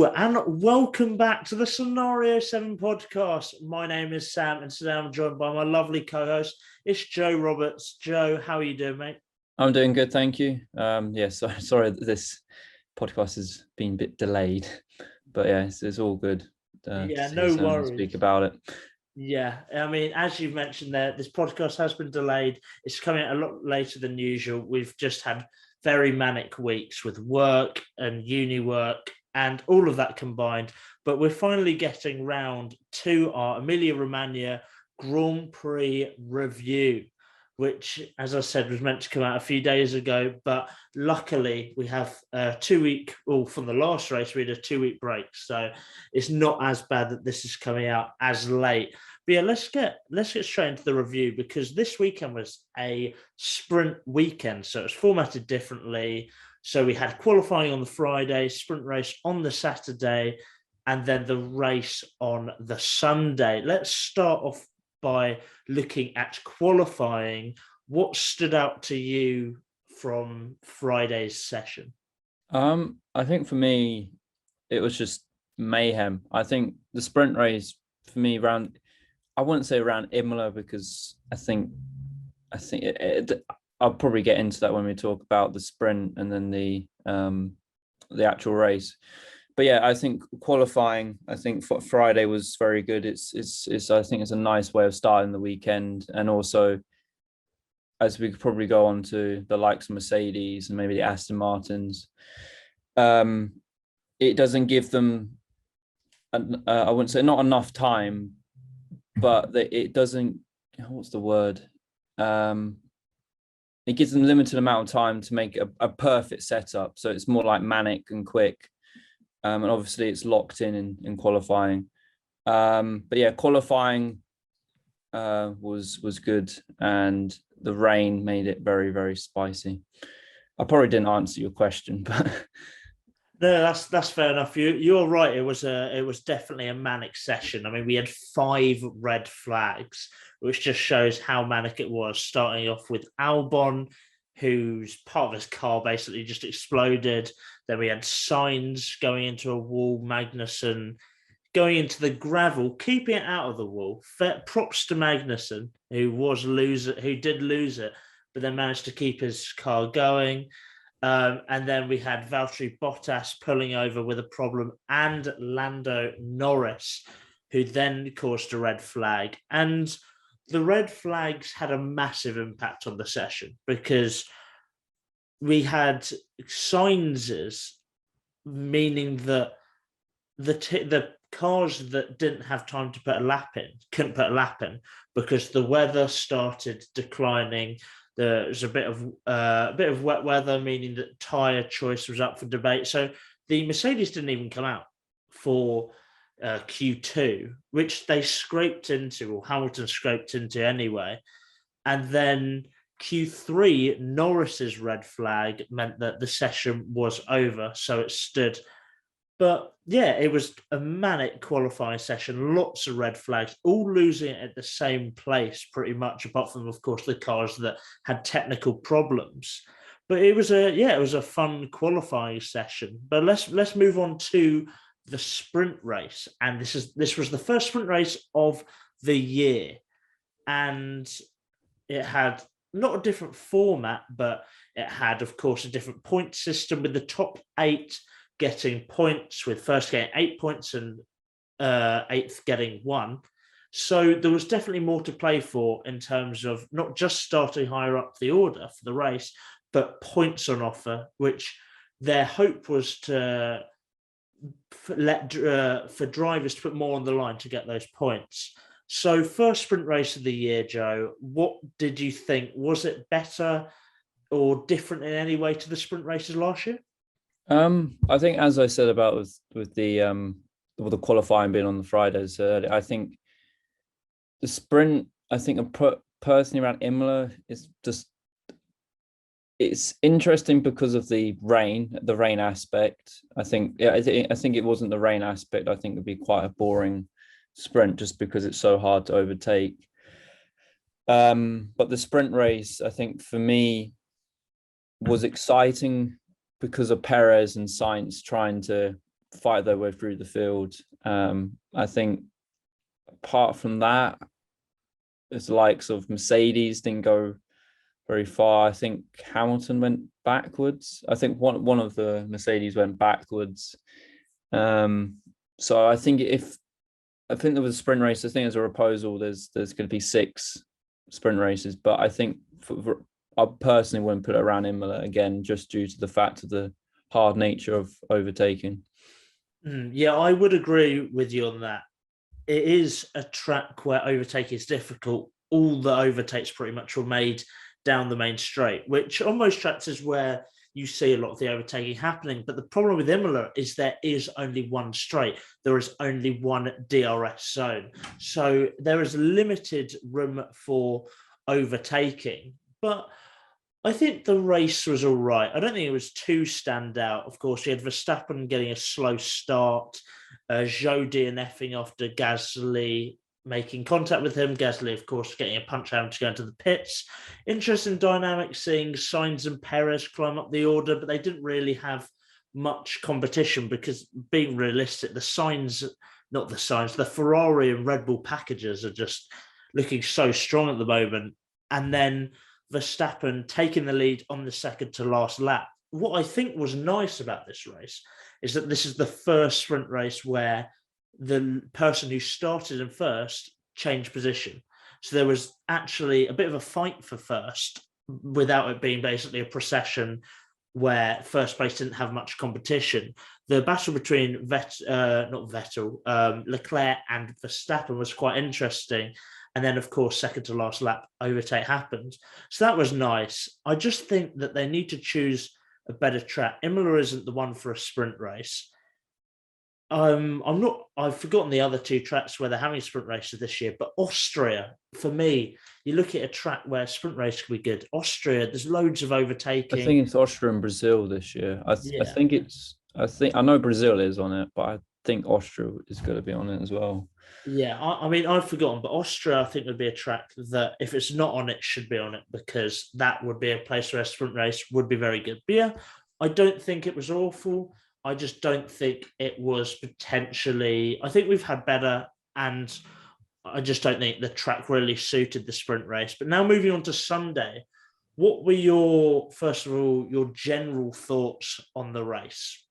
Hello and welcome back to the Scenario 7 podcast. My name is Sam and today I'm joined by my lovely co-host. It's Joe Roberts. Joe, how are you doing, mate? I'm doing good, thank you. Sorry that this podcast has been a bit delayed, but yeah, it's all good. No worries. Speak about it. Yeah, I mean, as you've mentioned there, this podcast has been delayed. It's coming out a lot later than usual. We've just had very manic weeks with work and uni work and all of that combined. But we're finally getting round to our Emilia Romagna Grand Prix review, which, as I said, was meant to come out a few days ago. But luckily, we have a 2 week, well, from the last race, we had a 2 week break. So it's not as bad that this is coming out as late. But yeah, let's get straight into the review because this weekend was a sprint weekend. So it's formatted differently. So we had qualifying on the Friday, sprint race on the Saturday, and then the race on the Sunday. Let's start off by looking at qualifying. What stood out to you from Friday's session? I think for me, it was just mayhem. I think the sprint race for me I wouldn't say around Imola because I think I'll probably get into that when we talk about the sprint and then the actual race. But yeah, I think qualifying, I think Friday was very good. It's I think it's a nice way of starting the weekend, and also as we could probably go on to the likes of Mercedes and maybe the Aston Martins, it doesn't give them, I wouldn't say not enough time, but it doesn't, what's the word? It gives them limited amount of time to make a perfect setup. So it's more like manic and quick. And obviously it's locked in qualifying. But yeah, qualifying was good, and the rain made it very, very spicy. I probably didn't answer your question, but no, that's fair enough. You're right. It was definitely a manic session. I mean, we had 5 red flags, which just shows how manic it was. Starting off with Albon, whose part of his car basically just exploded. Then we had Sainz going into a wall, Magnussen going into the gravel, keeping it out of the wall. Props to Magnussen, who did lose it, but then managed to keep his car going. And then we had Valtteri Bottas pulling over with a problem, and Lando Norris, who then caused a red flag. And the red flags had a massive impact on the session because we had Sainz's, meaning that the cars that didn't have time to put a lap in couldn't put a lap in because the weather started declining. There's a bit of wet weather, meaning that tyre choice was up for debate. So the Mercedes didn't even come out for Q2, which they scraped into, or Hamilton scraped into anyway. And then Q3, Norris's red flag meant that the session was over, so it stood. But yeah, it was a manic qualifying session, lots of red flags, all losing it at the same place pretty much, apart from, of course, the cars that had technical problems. But it was a fun qualifying session. But let's move on to the sprint race. And this was the first sprint race of the year. And it had not a different format, but it had, of course, a different point system with the top 8 getting points, with first getting 8 points and 8th getting 1. So there was definitely more to play for in terms of not just starting higher up the order for the race, but points on offer, which their hope was to for drivers to put more on the line to get those points. So first sprint race of the year, Joe, what did you think? Was it better or different in any way to the sprint races last year? I think, as I said about with the qualifying being on the Fridays, I think the sprint, I think personally around Imola is just, it's interesting because of the rain aspect. I think it wasn't the rain aspect. I think it'd be quite a boring sprint just because it's so hard to overtake. But the sprint race, I think for me, was exciting because of Perez and Sainz trying to fight their way through the field. I think apart from that, it's the likes of Mercedes didn't go very far. I think Hamilton went backwards. I think one of the Mercedes went backwards. So I think there was a sprint race. I think there's a proposal. There's going to be 6 sprint races, but I think I personally wouldn't put it around Imola again, just due to the fact of the hard nature of overtaking. Yeah, I would agree with you on that. It is a track where overtaking is difficult. All the overtakes pretty much were made down the main straight, which on most tracks is where you see a lot of the overtaking happening. But the problem with Imola is there is only one straight. There is only one DRS zone. So there is limited room for overtaking. But I think the race was all right. I don't think it was too standout. Of course, you had Verstappen getting a slow start, Zhou DNFing after Gasly making contact with him. Gasly, of course, getting a punch out to go into the pits. Interesting dynamic seeing Sainz and Perez climb up the order, but they didn't really have much competition because, being realistic, the Ferrari and Red Bull packages are just looking so strong at the moment. And then Verstappen taking the lead on the second to last lap. What I think was nice about this race is that this is the first sprint race where the person who started in first changed position. So there was actually a bit of a fight for first without it being basically a procession where first place didn't have much competition. The battle between Leclerc and Verstappen was quite interesting. And then, of course, second to last lap overtake happened. So that was nice. I just think that they need to choose a better track. Imola isn't the one for a sprint race. I've forgotten the other 2 tracks where they're having sprint races this year, but Austria, for me, you look at a track where sprint race could be good. Austria, there's loads of overtaking. I think it's Austria and Brazil this year. I know Brazil is on it, but I think Austria is going to be on it as well. Yeah, I mean, I've forgotten, but Austria, I think, would be a track that, if it's not on it, should be on it, because that would be a place where a sprint race would be very good. But yeah, I don't think it was awful. I just don't think it was potentially... I think we've had better, and I just don't think the track really suited the sprint race. But now moving on to Sunday, what were first of all, your general thoughts on the race?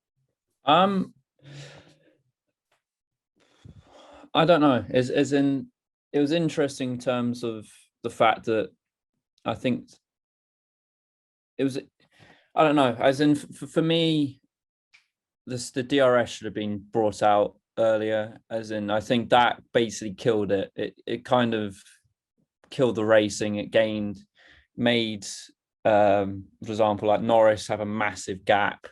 I don't know. It was interesting in terms of the fact that I think it was, I don't know, as in for me, the DRS should have been brought out earlier, as in I think that basically killed it. It kind of killed the racing. It made for example, like Norris have a massive gap.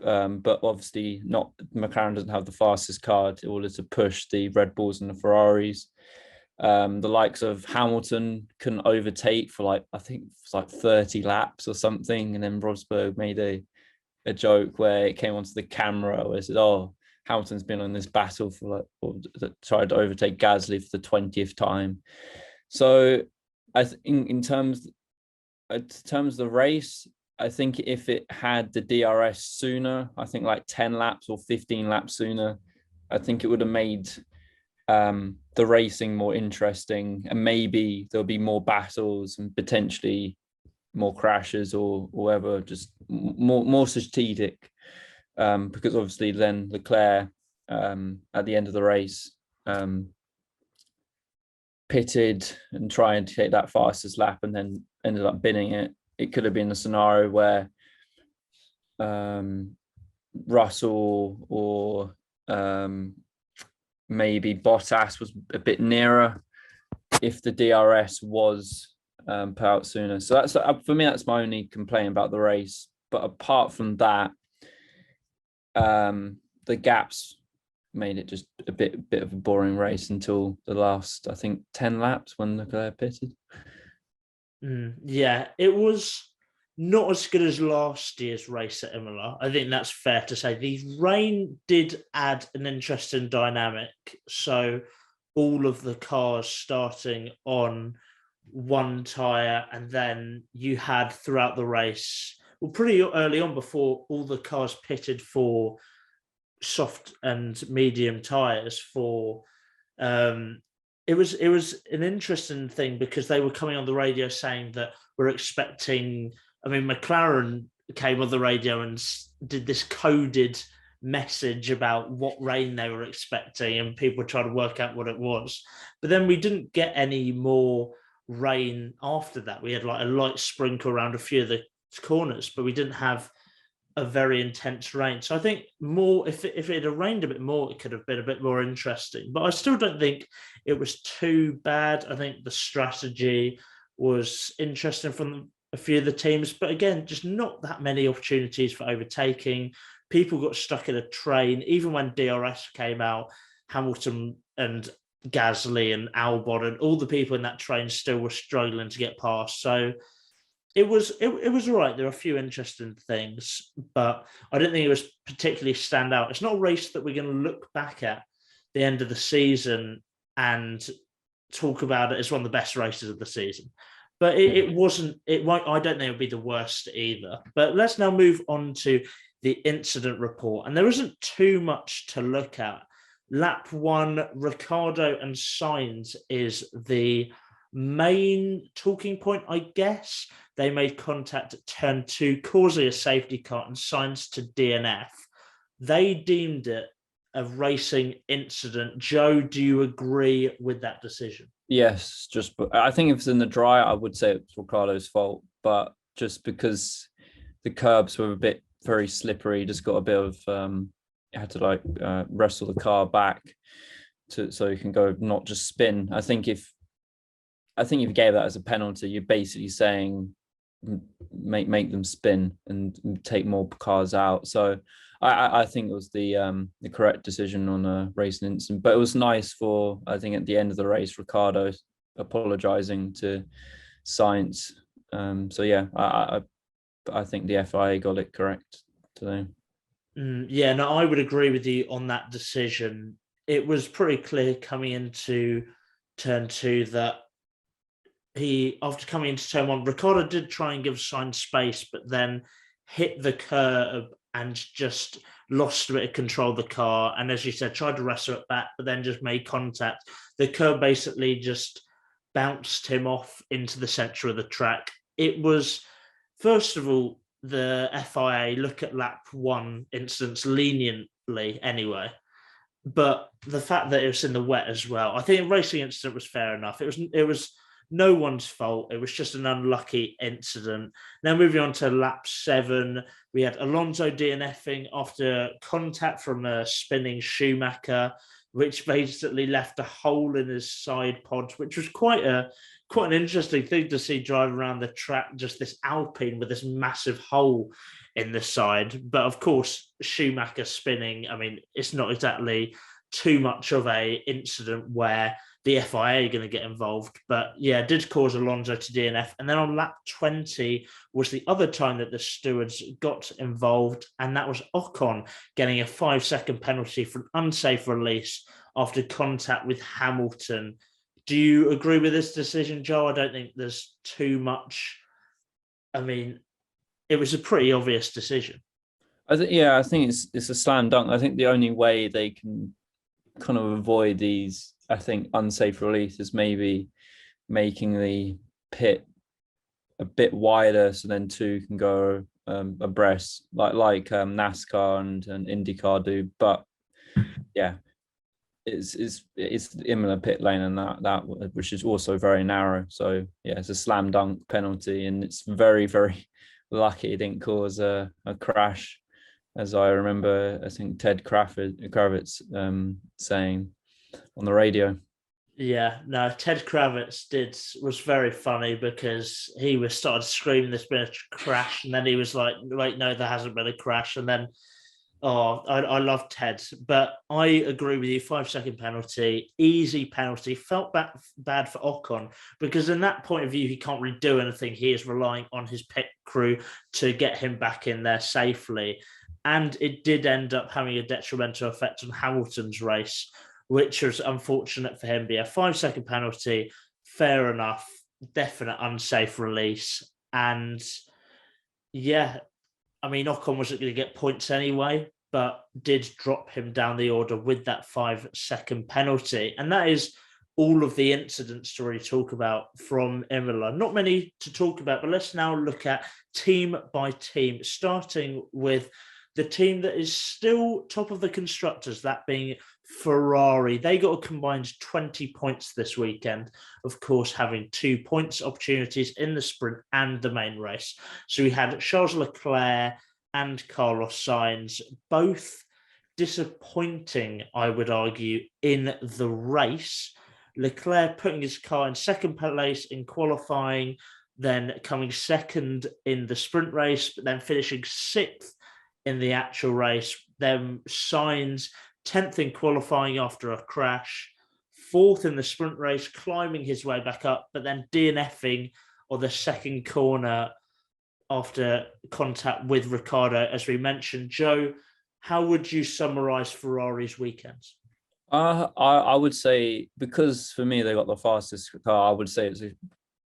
But obviously not, McLaren doesn't have the fastest car in order to push the Red Bulls and the Ferraris. The likes of Hamilton couldn't overtake for I think it's 30 laps or something. And then Rosberg made a joke where it came onto the camera where it said, "Oh, Hamilton's been on this battle for tried to overtake Gasly for the 20th time." So I think in terms of the race, I think if it had the DRS sooner, I think 10 laps or 15 laps sooner, I think it would have made the racing more interesting, and maybe there'll be more battles and potentially more crashes or whatever, just more strategic. Because obviously then Leclerc at the end of the race pitted and tried to take that fastest lap and then ended up binning it. It could have been a scenario where Russell or maybe Bottas was a bit nearer if the DRS was put out sooner. So that's, for me, that's my only complaint about the race. But apart from that, the gaps made it just a bit of a boring race until the last, I think, 10 laps when Leclerc pitted. Yeah, it was not as good as last year's race at Imola. I think that's fair to say. The rain did add an interesting dynamic. So all of the cars starting on one tyre, and then you had throughout the race, well, pretty early on before all the cars pitted for soft and medium tires for. It was an interesting thing because they were coming on the radio saying that we're expecting. I mean, McLaren came on the radio and did this coded message about what rain they were expecting, and people tried to work out what it was. But then we didn't get any more rain after that. We had like a light sprinkle around a few of the corners, but we didn't have a very intense rain. So I think more if it had rained a bit more, it could have been a bit more interesting. But I still don't think it was too bad. I think the strategy was interesting from a few of the teams, but again, just not that many opportunities for overtaking. People got stuck in a train. Even when DRS came out, Hamilton and Gasly and Albon and all the people in that train still were struggling to get past. So it was all right. There were a few interesting things, but I don't think it was particularly stand out. It's not a race that we're going to look back at the end of the season and talk about it as one of the best races of the season. But it wasn't. It won't. I don't think it would be the worst either. But let's now move on to the incident report, and there isn't too much to look at. Lap 1, Ricciardo and Sainz is the main talking point, I guess. They made contact at turn 2, causing a safety car and Sainz to DNF. They deemed it a racing incident. Joe, do you agree with that decision? Yes, I think if it's in the dry, I would say it's Ricciardo's fault, but just because the curbs were very slippery, just got a bit of had to wrestle the car back so you can go, not just spin. I think if you gave that as a penalty, you're basically saying make them spin and take more cars out. So I think it was the correct decision on a racing incident. But it was nice for, I think, at the end of the race, Ricciardo apologising to Sainz. So yeah, I think the FIA got it correct today. Yeah, no, I would agree with you on that decision. It was pretty clear coming into turn 2 that after coming into turn 1, Ricciardo did try and give Sainz space, but then hit the curb and just lost a bit of control of the car. And as you said, tried to wrestle it back, but then just made contact. The curb basically just bounced him off into the center of the track. It was, first of all, the FIA look at lap 1 incidents leniently anyway. But the fact that it was in the wet as well, I think a racing incident was fair enough. It was no one's fault. It was just an unlucky incident. Now moving on to lap 7, we had Alonso DNFing after contact from a spinning Schumacher, which basically left a hole in his side pods, which was quite an interesting thing to see driving around the track, just this Alpine with this massive hole in the side. But of course, Schumacher spinning, I mean, it's not exactly too much of a incident where the FIA are going to get involved. But yeah, it did cause Alonso to DNF. And then on lap 20 was the other time that the stewards got involved, and that was Ocon getting a 5-second penalty for an unsafe release after contact with Hamilton. Do you agree with this decision, Joe? I don't think there's too much. I mean, it was a pretty obvious decision. I think it's a slam dunk. I think the only way they can kind of avoid these, I think, unsafe releases, maybe making the pit a bit wider so then two can go abreast, like NASCAR and IndyCar do. But yeah, it's the Imola pit lane, and that which is also very narrow. So yeah, it's a slam dunk penalty, and it's very, very lucky it didn't cause a crash, as I remember, I think Ted Kravitz saying on the radio. Yeah, no, Ted Kravitz was very funny because he started screaming there's been a crash, and then he was like, wait, no, there hasn't been a crash. And then, I love Ted, but I agree with you, 5-second penalty, easy penalty, felt bad for Ocon, because in that point of view, he can't really do anything. He is relying on his pit crew to get him back in there safely. And it did end up having a detrimental effect on Hamilton's race, which was unfortunate for him. But yeah, 5-second penalty, fair enough, definite unsafe release. And yeah, I mean, Ocon wasn't going to get points anyway. but did drop him down the order with that 5-second penalty. And that is all of the incidents to really talk about from Imola. Not many to talk about, but let's now look at team by team, starting with the team that is still top of the constructors, that being Ferrari. They got a combined 20 points this weekend, of course, having 2 points opportunities in the sprint and the main race. So we had Charles Leclerc and Carlos Sainz, both disappointing, I would argue, in the race. Leclerc putting his car in second place in qualifying, then coming second in the sprint race, but then finishing sixth in the actual race. Then Sainz 10th in qualifying after a crash, fourth in the sprint race, climbing his way back up, but then DNFing on the second corner after contact with Ricciardo, as we mentioned. Joe, how would you summarize Ferrari's weekends? I would say, because for me they got the fastest car, I would say it's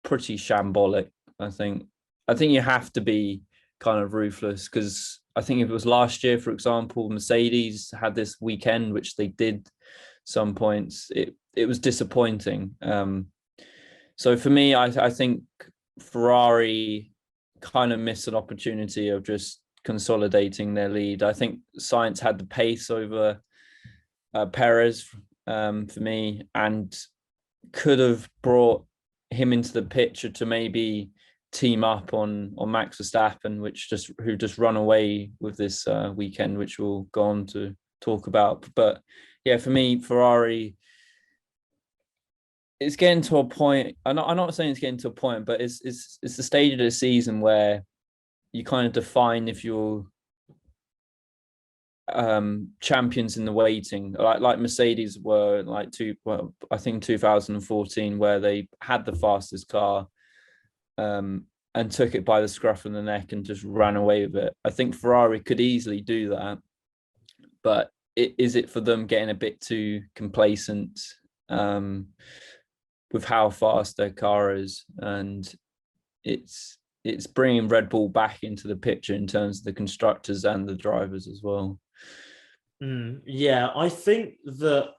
pretty shambolic. I think you have to be kind of ruthless, because I think if it was last year, for example, Mercedes had this weekend, which they did some points, it was disappointing. So for me, I think Ferrari kind of missed an opportunity of just consolidating their lead. I think Sainz had the pace over Perez for me, and could have brought him into the picture to maybe team up on Max Verstappen, who just run away with this weekend, which we'll go on to talk about. But yeah, for me, Ferrari, it's getting to a point. I'm not saying it's getting to a point, but it's the stage of the season where you kind of define if you're champions in the waiting, like Mercedes were, I think 2014, where they had the fastest car and took it by the scruff of the neck and just ran away with it. I think Ferrari could easily do that, but is it for them getting a bit too complacent with how fast their car is? And it's bringing Red Bull back into the picture in terms of the constructors and the drivers as well. Yeah, I think that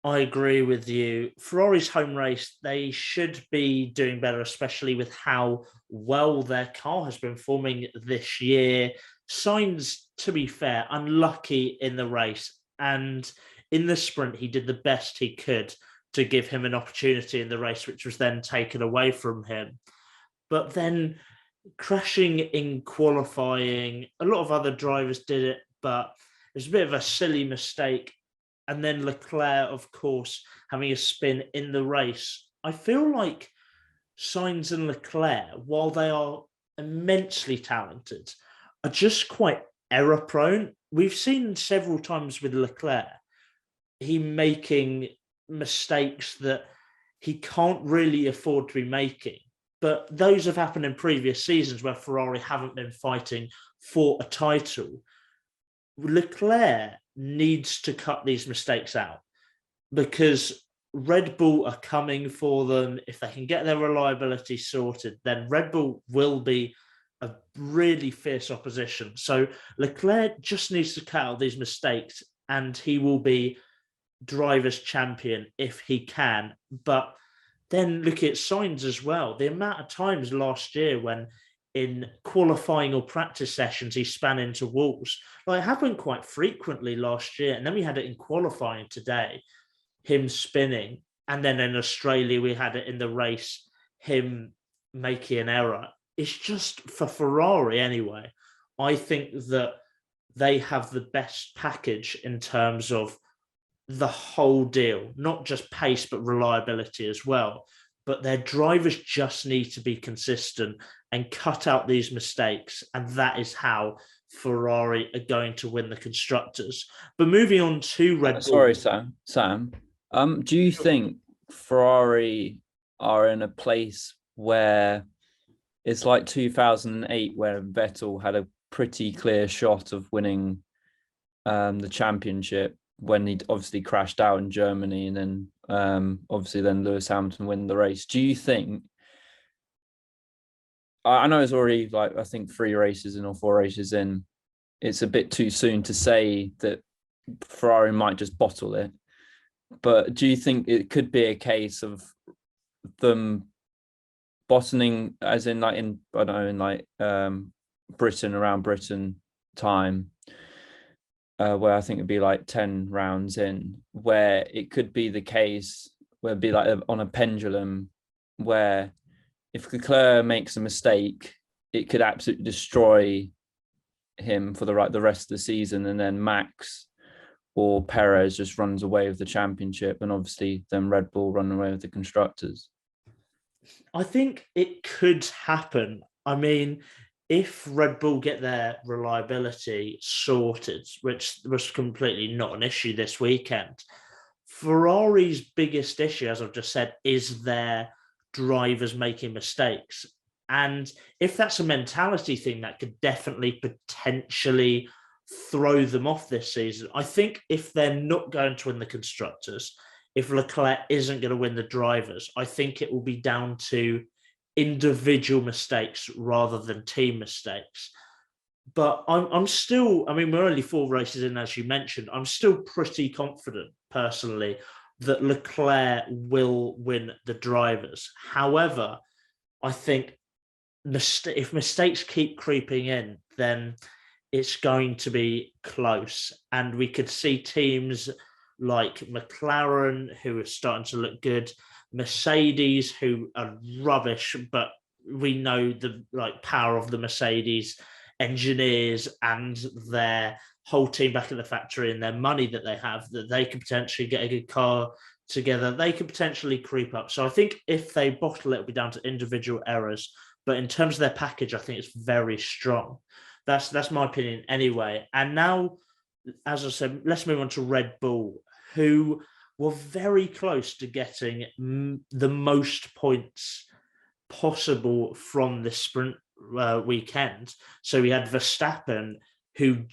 I agree with you. Ferrari's home race, they should be doing better, especially with how well their car has been forming this year. Sainz, to be fair, unlucky in the race. And in the sprint, he did the best he could to give him an opportunity in the race, which was then taken away from him. But then crashing in qualifying, a lot of other drivers did it, but it was a bit of a silly mistake. And then Leclerc, of course, having a spin in the race. I feel like Sainz and Leclerc, while they are immensely talented, are just quite error prone. We've seen several times with Leclerc, he making mistakes that he can't really afford to be making. But those have happened in previous seasons where Ferrari haven't been fighting for a title. Leclerc needs to cut these mistakes out, because Red Bull are coming for them. If they can get their reliability sorted, then Red Bull will be a really fierce opposition. So Leclerc just needs to cut out these mistakes, and he will be driver's champion if he can. But then look at Sainz as well. The amount of times last year when in qualifying or practice sessions he span into walls, it happened quite frequently last year. And then we had it in qualifying today, him spinning. And then in Australia, we had it in the race, him making an error. It's just, for Ferrari anyway, I think that they have the best package in terms of the whole deal, not just pace, but reliability as well. But their drivers just need to be consistent and cut out these mistakes. And that is how Ferrari are going to win the constructors. But moving on to Red Bull. Sorry, Sam. Do you think Ferrari are in a place where it's like 2008, where Vettel had a pretty clear shot of winning the championship, when he obviously crashed out in Germany, and then obviously then Lewis Hamilton win the race? Do you think, I know it's already I think 3 races in or 4 races in, it's a bit too soon to say that Ferrari might just bottle it. But do you think it could be a case of them bottling, as in like in I don't know, in like Britain, around Britain time, where I think it'd be like 10 rounds in, where it could be the case where it'd be like on a pendulum, where if Leclerc makes a mistake, it could absolutely destroy him for the rest of the season, and then Max or Perez just runs away with the championship, and obviously then Red Bull run away with the constructors. I think it could happen. I mean, if Red Bull get their reliability sorted, which was completely not an issue this weekend, Ferrari's biggest issue, as I've just said, is their drivers making mistakes. And if that's a mentality thing, that could definitely potentially throw them off this season. I think if they're not going to win the constructors, if Leclerc isn't going to win the drivers, I think it will be down to individual mistakes rather than team mistakes. But I'm still, I mean, we're only 4 races in, as you mentioned. I'm still pretty confident, personally, that Leclerc will win the drivers. However, I think if mistakes keep creeping in, then it's going to be close. And we could see teams like McLaren, who are starting to look good, Mercedes, who are rubbish, but we know the power of the Mercedes engineers and their whole team back at the factory and their money that they have, that they could potentially get a good car together. They could potentially creep up. So I think if they bottle it, it'll be down to individual errors. But in terms of their package, I think it's very strong. That's my opinion anyway. And now, as I said, let's move on to Red Bull, who were very close to getting the most points possible from the sprint weekend. So we had Verstappen, who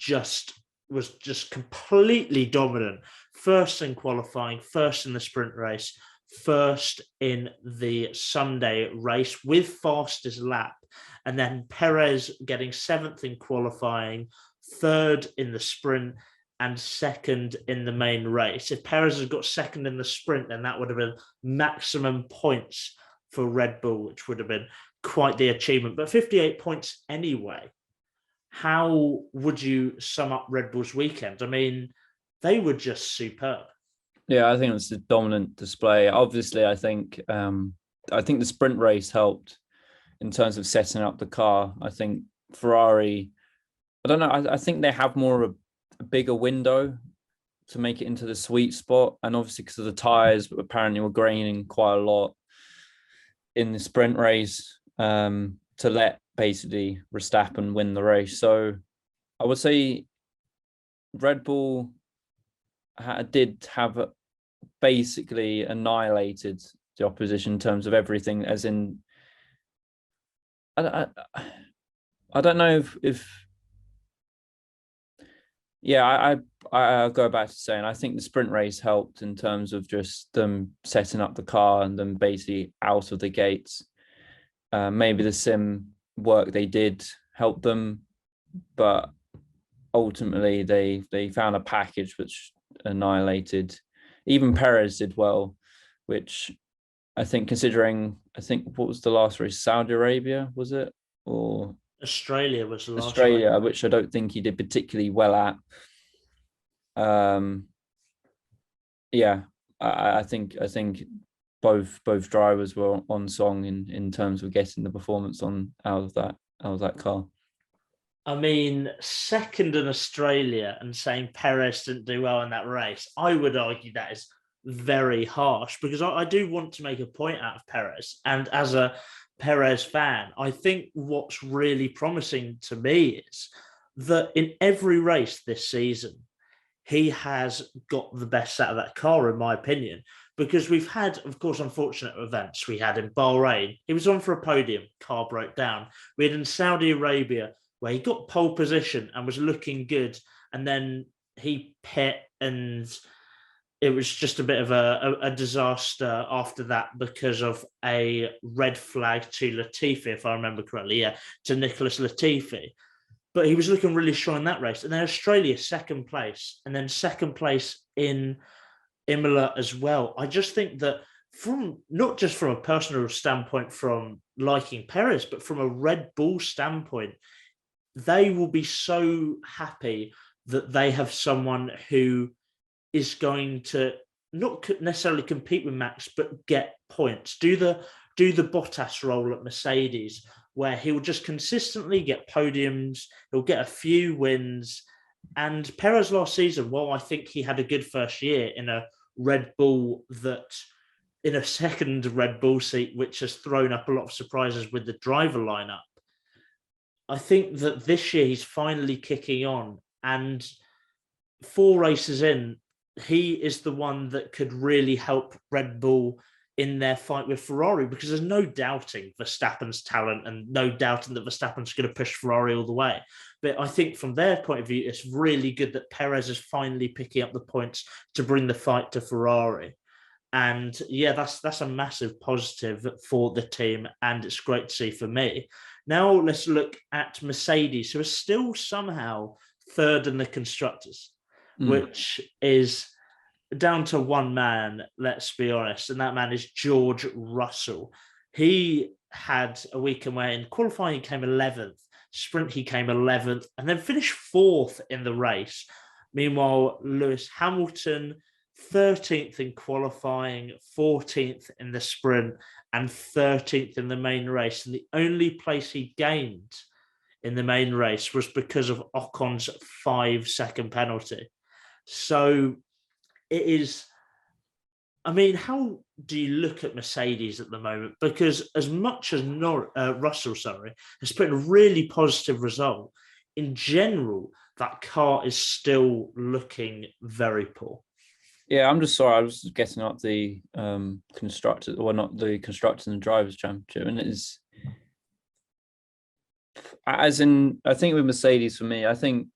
was just completely dominant. First in qualifying, first in the sprint race, first in the Sunday race with fastest lap. And then Perez getting 7th in qualifying, 3rd in the sprint, and 2nd in the main race. If Perez had got 2nd in the sprint, then that would have been maximum points for Red Bull, which would have been quite the achievement. But 58 points anyway. How would you sum up Red Bull's weekend? I mean, they were just superb. Yeah, I think it was a dominant display. Obviously, I think the sprint race helped in terms of setting up the car. I think Ferrari, I don't know, I think they have more of a bigger window to make it into the sweet spot. And obviously because of the tyres, apparently were graining quite a lot in the sprint race, to let basically Verstappen win the race. So I would say Red Bull did have basically annihilated the opposition in terms of everything, as in I don't know if yeah, I'll go back to saying I think the sprint race helped in terms of just them setting up the car and them basically out of the gates. Maybe the sim work they did helped them, but ultimately they found a package which annihilated. Even Perez did well, which I think, considering, what was the last race? Saudi Arabia, was it? Or Australia was the last Australia, race, which I don't think he did particularly well at. Yeah, I think both drivers were on song in terms of getting the performance out of that car. I mean, 2nd in Australia and saying Perez didn't do well in that race, I would argue that is very harsh, because I do want to make a point out of Perez. And as a Perez fan, I think what's really promising to me is that in every race this season, he has got the best out of that car, in my opinion, because we've had, of course, unfortunate events. We had in Bahrain, he was on for a podium, car broke down. We had in Saudi Arabia, where he got pole position and was looking good, and then he pit, and it was just a bit of a disaster after that because of a red flag to Latifi, if I remember correctly, to Nicholas Latifi. but he was looking really strong in that race. And then Australia, second place, and then second place in Imola as well. I just think that from not just from a personal standpoint from liking Perez, but from a Red Bull standpoint, they will be so happy that they have someone who is going to not necessarily compete with Max, but get points. Do the Bottas role at Mercedes, where he'll just consistently get podiums, he'll get a few wins. And Perez last season, while I think he had a good first year in a Red Bull in a second Red Bull seat, which has thrown up a lot of surprises with the driver lineup, I think that this year he's finally kicking on. And 4 races in, he is the one that could really help Red Bull in their fight with Ferrari, because there's no doubting Verstappen's talent and no doubting that Verstappen's going to push Ferrari all the way. But I think from their point of view, it's really good that Perez is finally picking up the points to bring the fight to Ferrari. And yeah, that's a massive positive for the team, and it's great to see for me. Now let's look at Mercedes, who are still somehow third in the constructors, which is down to one man, let's be honest, and that man is George Russell. He had a weekend where in qualifying he came 11th, sprint he came 11th, and then finished 4th in the race. Meanwhile, Lewis Hamilton, 13th in qualifying, 14th in the sprint, and 13th in the main race. And the only place he gained in the main race was because of Ocon's 5-second penalty. So it is, I mean, how do you look at Mercedes at the moment? Because as much as Russell has put in a really positive result, in general, that car is still looking very poor. Yeah, I'm just sorry. I was getting up the constructor, or not the constructors and drivers championship, and it is, as in, I think with Mercedes, for me, I think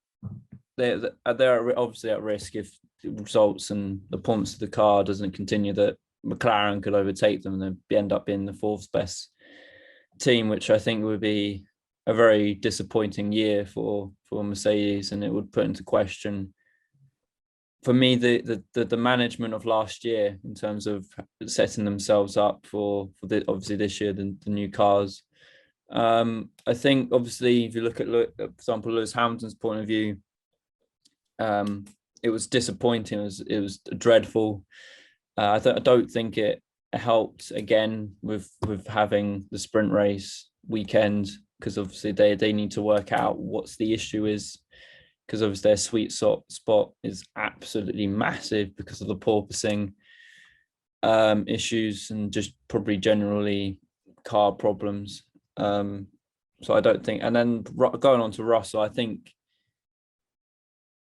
they're obviously at risk if the results and the points of the car doesn't continue, that McLaren could overtake them and then end up being the 4th best team, which I think would be a very disappointing year for Mercedes, and it would put into question, for me, the management of last year in terms of setting themselves up for obviously this year, the new cars. I think obviously if you look at, for example, Lewis Hamilton's point of view, it was disappointing. It was dreadful. I don't think it helped again with having the sprint race weekend, because obviously they need to work out what's the issue is, because obviously their sweet spot is absolutely massive because of the porpoising issues and just probably generally car problems. So I don't think, and then going on to Russell, I think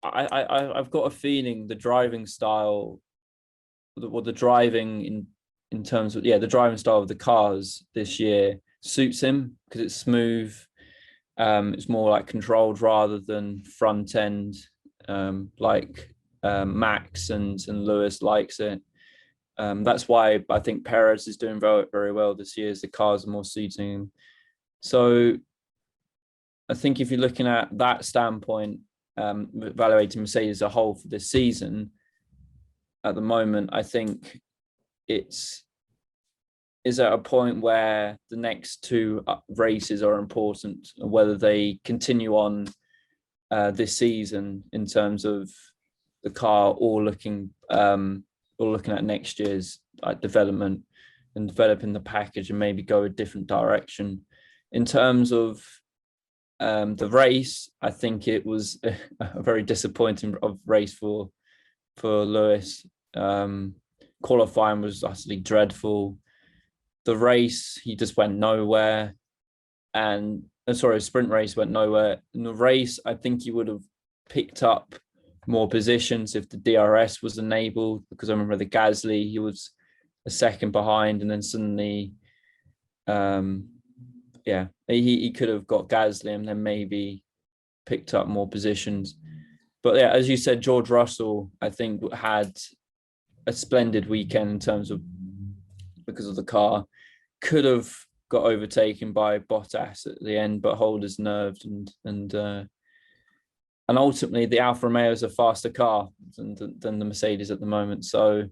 I've got a feeling the driving style, the driving in terms of, the driving style of the cars this year suits him, because it's smooth. It's more like controlled rather than front end, like Max and Lewis likes it. That's why I think Perez is doing very, very well this year, as the cars are more suiting him. So I think if you're looking at that standpoint, evaluating Mercedes as a whole for this season, at the moment, I think is at a point where the next 2 races are important, whether they continue on this season in terms of the car, or looking at next year's development and developing the package and maybe go a different direction. In terms of the race, I think it was a very disappointing race for Lewis. Qualifying was utterly dreadful. The race, he just went nowhere, and sprint race went nowhere. In the race, I think he would have picked up more positions if the DRS was enabled, because I remember the Gasly, he was a second behind, and then suddenly, he could have got Gasly and then maybe picked up more positions. But yeah, as you said, George Russell, I think, had a splendid weekend in terms of, because of the car, could have got overtaken by Bottas at the end, but hold his nerves and and ultimately the Alfa Romeo is a faster car than the Mercedes at the moment. So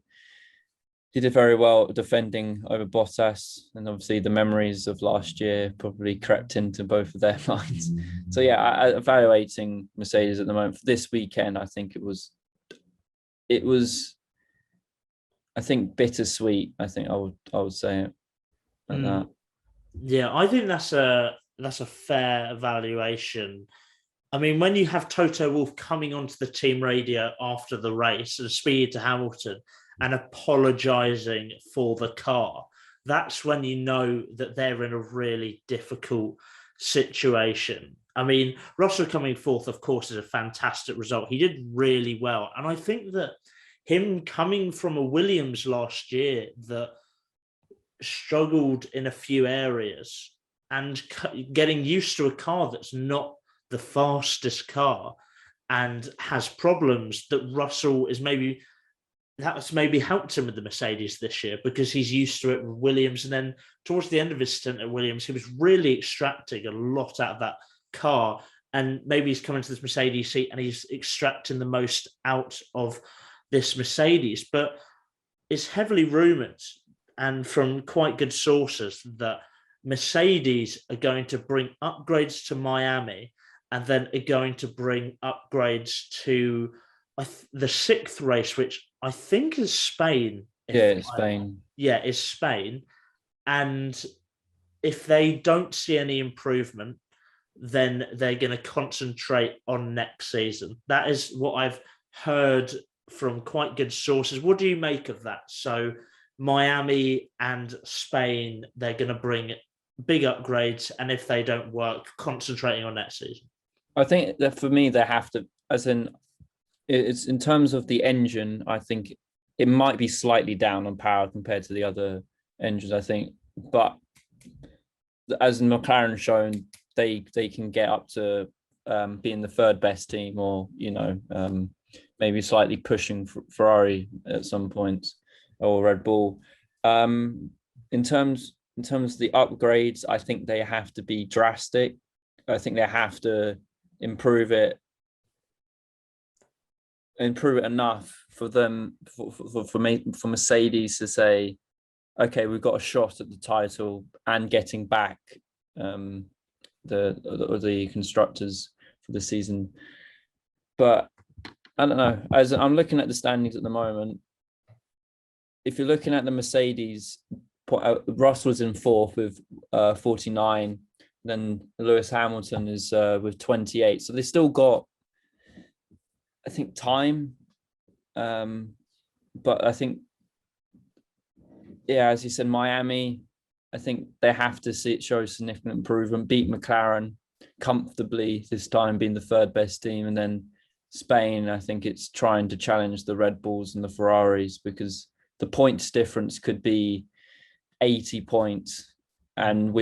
he did very well defending over Bottas, and obviously the memories of last year probably crept into both of their minds. So yeah, evaluating Mercedes at the moment for this weekend, I think it was, I think, bittersweet. I think I would say it like that. Yeah, I think that's a fair evaluation. I mean, when you have Toto Wolff coming onto the team radio after the race and speed to Hamilton and apologising for the car, that's when you know that they're in a really difficult situation. I mean, Russell coming fourth, of course, is a fantastic result. He did really well. And I think that him coming from a Williams last year that struggled in a few areas and getting used to a car that's not the fastest car and has problems that Russell is that's maybe helped him with the Mercedes this year because he's used to it with Williams. And then towards the end of his stint at Williams, he was really extracting a lot out of that car. And maybe he's coming to this Mercedes seat and he's extracting the most out of this Mercedes. But it's heavily rumoured and from quite good sources that Mercedes are going to bring upgrades to Miami and then are going to bring upgrades to the sixth race, which I think is Spain. Spain. Yeah, is Spain. And if they don't see any improvement, then they're going to concentrate on next season. That is what I've heard from quite good sources. What do you make of that? So Miami and Spain, they're going to bring big upgrades, and if they don't work, concentrating on next season. I think that for me, they have to, as in, it's in terms of the engine, I think it might be slightly down on power compared to the other engines, I think. But as McLaren shown, they can get up to being the third best team, or maybe slightly pushing Ferrari at some points, or Red Bull. In terms of the upgrades, I think they have to be drastic. I think they have to improve it enough for them for Mercedes to say, okay, we've got a shot at the title and getting back the constructors for the season. But I don't know. As I'm looking at the standings at the moment, if you're looking at the Mercedes, Russell's in fourth with 49. Then Lewis Hamilton is with 28. So they still got, I think, time. But I think, yeah, as you said, Miami, I think they have to see it show significant improvement, beat McLaren comfortably this time, being the third best team. And then Spain, I think it's trying to challenge the Red Bulls and the Ferraris, because the points difference could be 80 points. And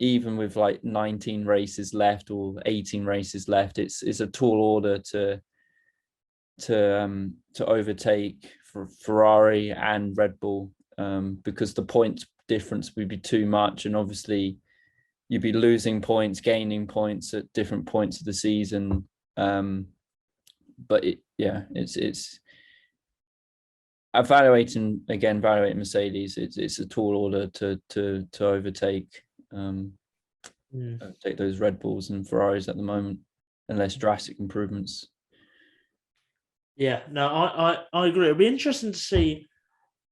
even with like 19 races left or 18 races left, it's a tall order to overtake for Ferrari and Red Bull, because the point difference would be too much, and obviously you'd be losing points, gaining points at different points of the season. But it's evaluating Mercedes. It's a tall order to overtake. Take those Red Bulls and Ferraris at the moment, unless drastic improvements. Yeah, no, I agree. It'll be interesting to see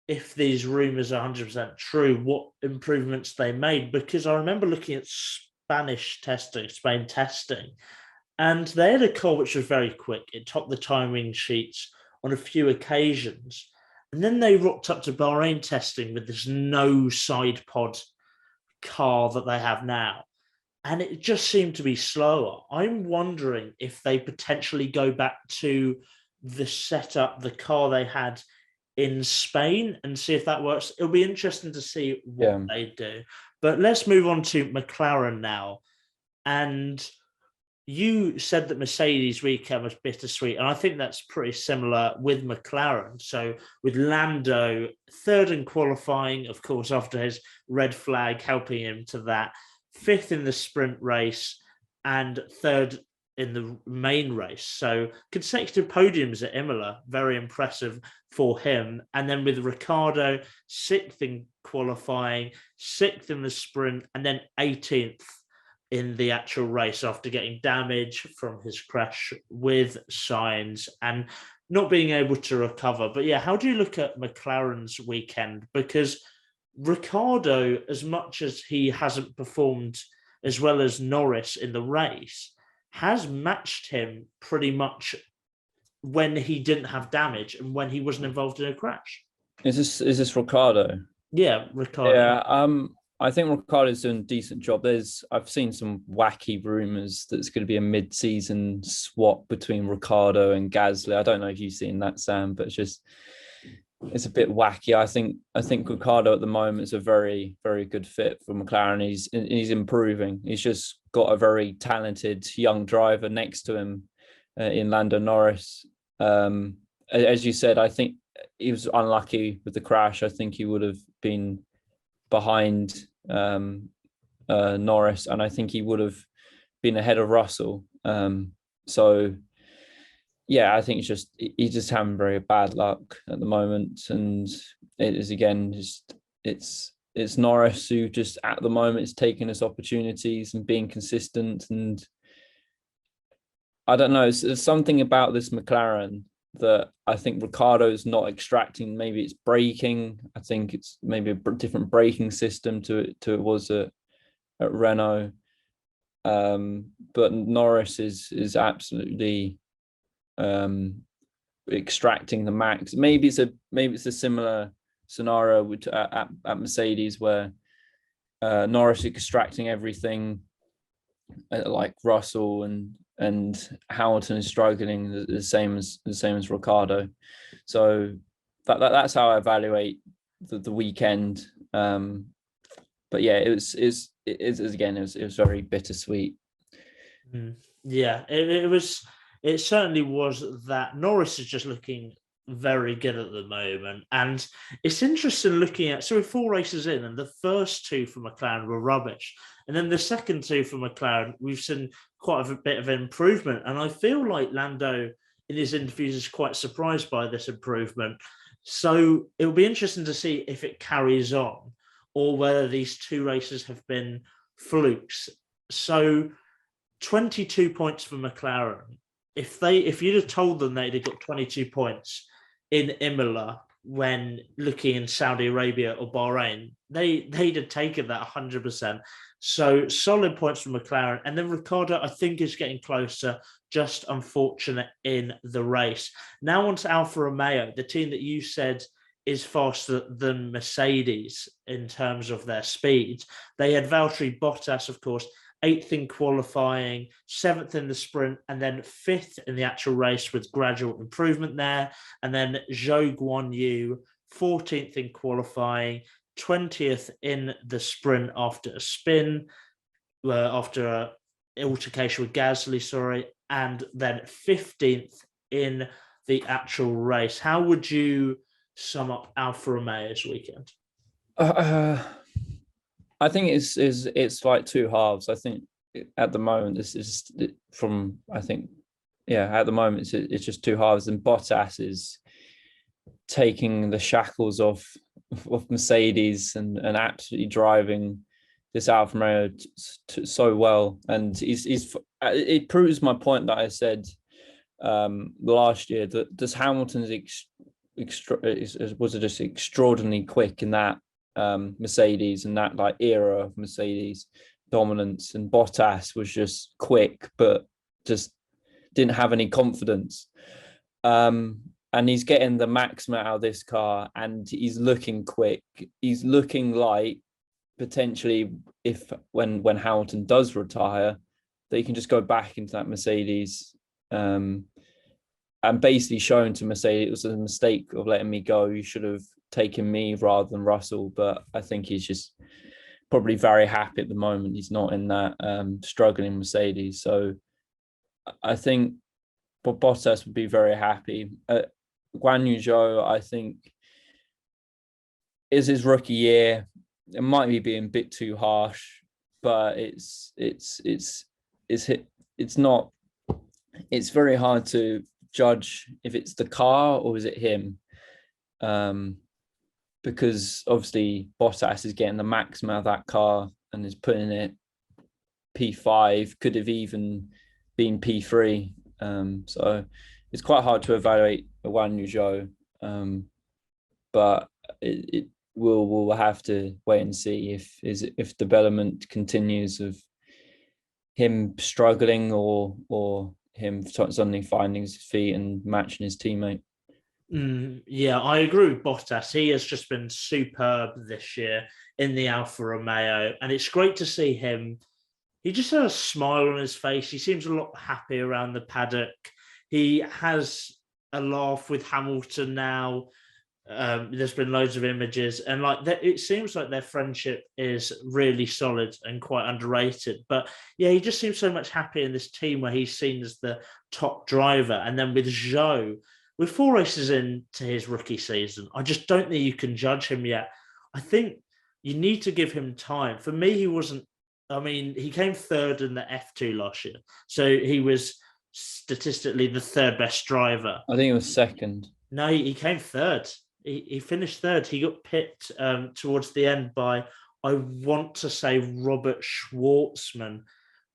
if these rumours are 100% true, what improvements they made, because I remember looking at Spain testing, and they had a car which was very quick. It topped the timing sheets on a few occasions, and then they rocked up to Bahrain testing with this no side pod car that they have now, and it just seemed to be slower. I'm wondering if they potentially go back to the setup, the car they had in Spain, and see if that works. It'll be interesting to see what they do. But let's move on to McLaren now. And you said that Mercedes weekend was bittersweet, and I think that's pretty similar with McLaren. So with Lando third in qualifying, of course, after his red flag helping him to that, fifth in the sprint race, and third in the main race. So consecutive podiums at Imola, very impressive for him. And then with Ricciardo, 6th in qualifying, 6th in the sprint, and then 18th in the actual race after getting damage from his crash with Sainz and not being able to recover. But yeah, how do you look at McLaren's weekend? Because Ricciardo, as much as he hasn't performed as well as Norris in the race, has matched him pretty much when he didn't have damage and when he wasn't involved in a crash. Is this Ricciardo? Yeah, Ricciardo. Yeah, I think Ricciardo's doing a decent job. I've seen some wacky rumors that it's going to be a mid-season swap between Ricciardo and Gasly. I don't know if you've seen that, Sam, but it's a bit wacky. I think Ricciardo at the moment is a very, very good fit for McLaren. He's improving. He's just got a very talented young driver next to him in Lando Norris. As you said, I think he was unlucky with the crash. I think he would have been behind Norris, and I think he would have been ahead of Russell. So yeah, I think he's just having very bad luck at the moment, and it is again it's Norris who just at the moment is taking his opportunities and being consistent. And I don't know, there's something about this McLaren that I think Ricciardo's not extracting. Maybe it's braking. I think it's maybe a different braking system to it was at Renault. But Norris is absolutely extracting the max. Maybe it's a similar scenario at Mercedes where Norris extracting everything, like Russell and Hamilton is struggling the same as Ricciardo. So that's how I evaluate the weekend. But yeah, it was very bittersweet. Yeah, it certainly was that. Norris is just looking very good at the moment. And it's interesting looking at, so we're 4 races in, and the first 2 for McLaren were rubbish. And then the second 2 for McLaren, we've seen quite a bit of improvement. And I feel like Lando, in his interviews, is quite surprised by this improvement. So it'll be interesting to see if it carries on or whether these 2 races have been flukes. So 22 points for McLaren. If you'd have told them they'd have got 22 points in Imola when looking in Saudi Arabia or Bahrain, they'd have taken that 100%. So solid points from McLaren. And then Ricciardo, I think, is getting closer, just unfortunate in the race. Now on to Alfa Romeo, the team that you said is faster than Mercedes in terms of their speed. They had Valtteri Bottas, of course, 8th in qualifying, 7th in the sprint, and then 5th in the actual race with gradual improvement there. And then Zhou Guanyu, 14th in qualifying, 20th in the sprint after a spin, after an altercation with Gasly, and then 15th in the actual race. How would you sum up Alfa Romeo's weekend? I think it's like 2 halves. I think at the moment at the moment it's just 2 halves, and Bottas is taking the shackles off Mercedes and absolutely driving this Alfa Romeo so well. And it proves my point that I said last year, that this Hamilton's was just extraordinarily quick in that Mercedes and that like era of Mercedes dominance, and Bottas was just quick but just didn't have any confidence. And he's getting the maximum out of this car, and he's looking quick. He's looking like potentially, if when Hamilton does retire, that he can just go back into that Mercedes, and basically showing to Mercedes it was a mistake of letting me go. You should have taken me rather than Russell. But I think he's just probably very happy at the moment. He's not in that struggling Mercedes. So I think Bottas would be very happy. Guan Yu Zhou, I think, is his rookie year. It might be being a bit too harsh, but it's not it's very hard to judge if it's the car or is it him, because obviously Bottas is getting the maximum out of that car and is putting it P5, could have even been P3. So it's quite hard to evaluate a Guan Yu Zhou, but we'll have to wait and see if development continues of him struggling or him suddenly finding his feet and matching his teammate. Yeah, I agree with Bottas. He has just been superb this year in the Alfa Romeo, and it's great to see him. He just has a smile on his face. He seems a lot happy around the paddock. He has a laugh with Hamilton now. There's been loads of images, and it seems like their friendship is really solid and quite underrated. But yeah, he just seems so much happier in this team where he's seen as the top driver. And then with Zhou, with 4 races into his rookie season, I just don't think you can judge him yet. I think you need to give him time. For me, he wasn't. I mean, he came third in the F2 last year, so he was statistically the third best driver. I think it was second. No, he came third. He finished third. He got pipped towards the end by, I want to say, Robert Schwartzman,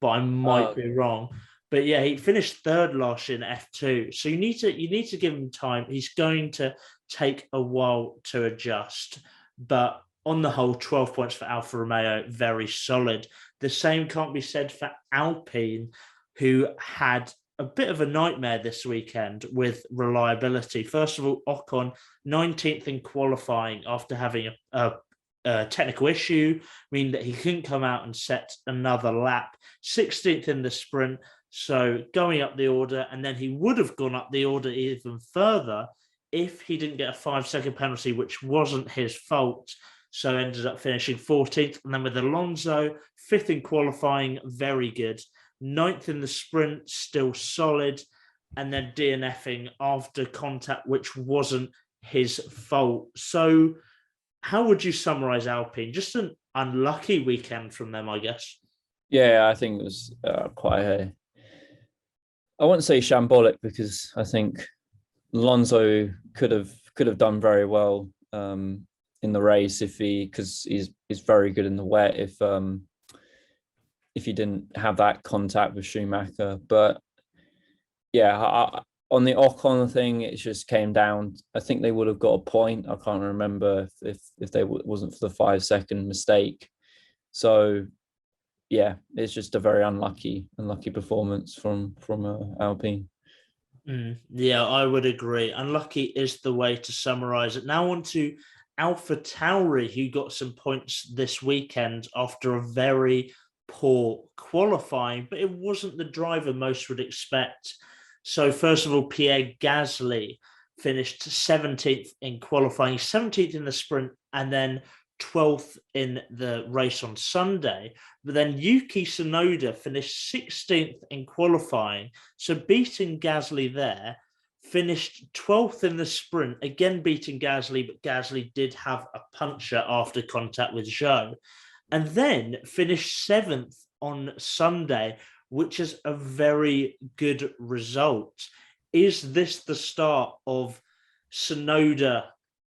but I might be wrong. But yeah, he finished third last year in F2. So you need to give him time. He's going to take a while to adjust. But on the whole, 12 points for Alfa Romeo, very solid. The same can't be said for Alpine, who had a bit of a nightmare this weekend with reliability. First of all, Ocon 19th in qualifying after having a technical issue, meaning that he couldn't come out and set another lap. 16th in the sprint, so going up the order, and then he would have gone up the order even further if he didn't get a 5-second penalty, which wasn't his fault. So ended up finishing 14th. And then with Alonso, 5th in qualifying, very good. 9th in the sprint, still solid, and then DNFing after contact, which wasn't his fault. So how would you summarize Alpine? Just an unlucky weekend from them, I guess. Yeah, I think it was quite I wouldn't say shambolic, because I think Alonso could have done very well in the race because he's very good in the wet if he didn't have that contact with Schumacher. But yeah, on the Ocon thing, it just came down. I think they would have got a point. I can't remember if they wasn't for the 5-second mistake. So yeah, it's just a very unlucky performance from Alpine. Yeah, I would agree. Unlucky is the way to summarize it. Now on to Alpha Tauri, who got some points this weekend after a very poor qualifying, but it wasn't the driver most would expect. So first of all, Pierre Gasly finished 17th in qualifying, 17th in the sprint, and then 12th in the race on Sunday. But then Yuki Tsunoda finished 16th in qualifying, so beating Gasly there. Finished 12th in the sprint, again beating Gasly, but Gasly did have a puncture after contact with Zhou. And then finished 7th on Sunday, which is a very good result. Is this the start of Tsunoda,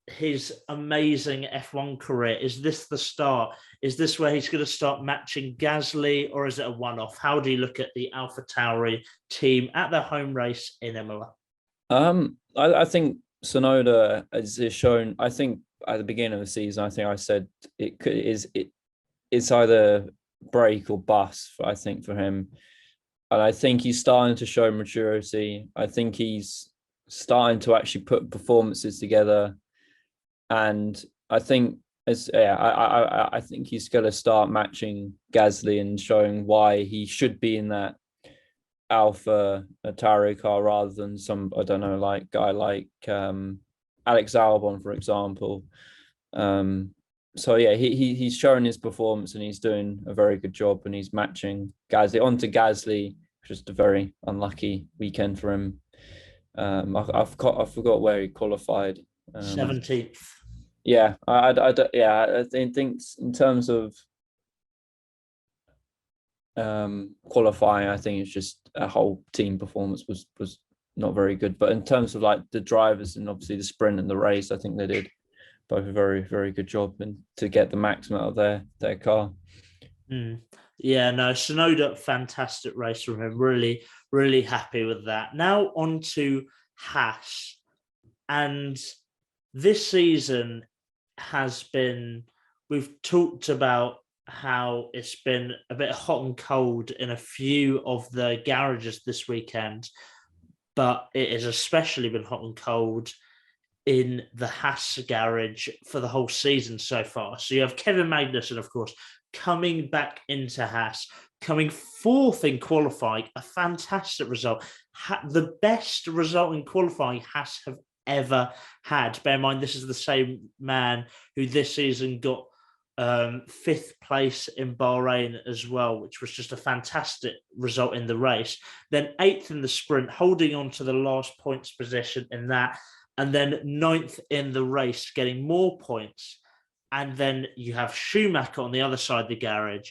his amazing F1 career? Is this the start? Is this where he's going to start matching Gasly, or is it a one-off? How do you look at the Alpha Tauri team at their home race in Imola? I think Tsunoda is shown. I think at the beginning of the season, I think I said it's either break or bust. I think for him, and I think he's starting to show maturity. I think he's starting to actually put performances together, and I think I think he's going to start matching Gasly and showing why he should be in that Alpha Tauri car rather than some, I don't know, like guy like Alex Albon, for example. So yeah, he's showing his performance and he's doing a very good job, and he's matching Gasly. On to Gasly, just a very unlucky weekend for him. I forgot where he qualified. 17th. Yeah, I think in terms of qualifying, I think it's just a whole team performance was not very good. But in terms of like the drivers and obviously the sprint and the race, I think they did both a very, very good job and to get the maximum out of their car. Yeah, no, Tsunoda, fantastic race from him. Really, really happy with that. Now on to Haas. And this season has been, we've talked about how it's been a bit hot and cold in a few of the garages this weekend, but it has especially been hot and cold in the Haas garage for the whole season so far. So you have Kevin Magnussen, of course, coming back into Haas, coming fourth in qualifying, a fantastic result. The best result in qualifying Haas have ever had. Bear in mind, this is the same man who this season got fifth place in Bahrain as well, which was just a fantastic result in the race. Then eighth in the sprint, holding on to the last points position in that, and then ninth in the race, getting more points. And then you have Schumacher on the other side of the garage,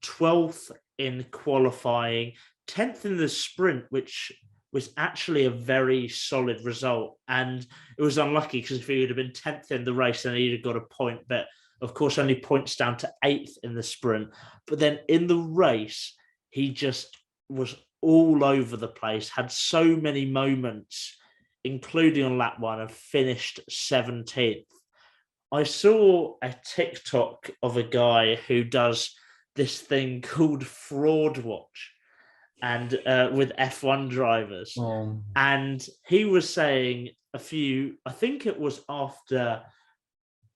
12th in qualifying, 10th in the sprint, which was actually a very solid result. And it was unlucky because if he would have been 10th in the race, then he'd have got a point. But of course, only points down to 8th in the sprint. But then in the race, he just was all over the place, had so many moments, including on lap 1, and finished 17th. I saw a TikTok of a guy who does this thing called Fraud Watch and with F1 drivers. And he was saying I think it was after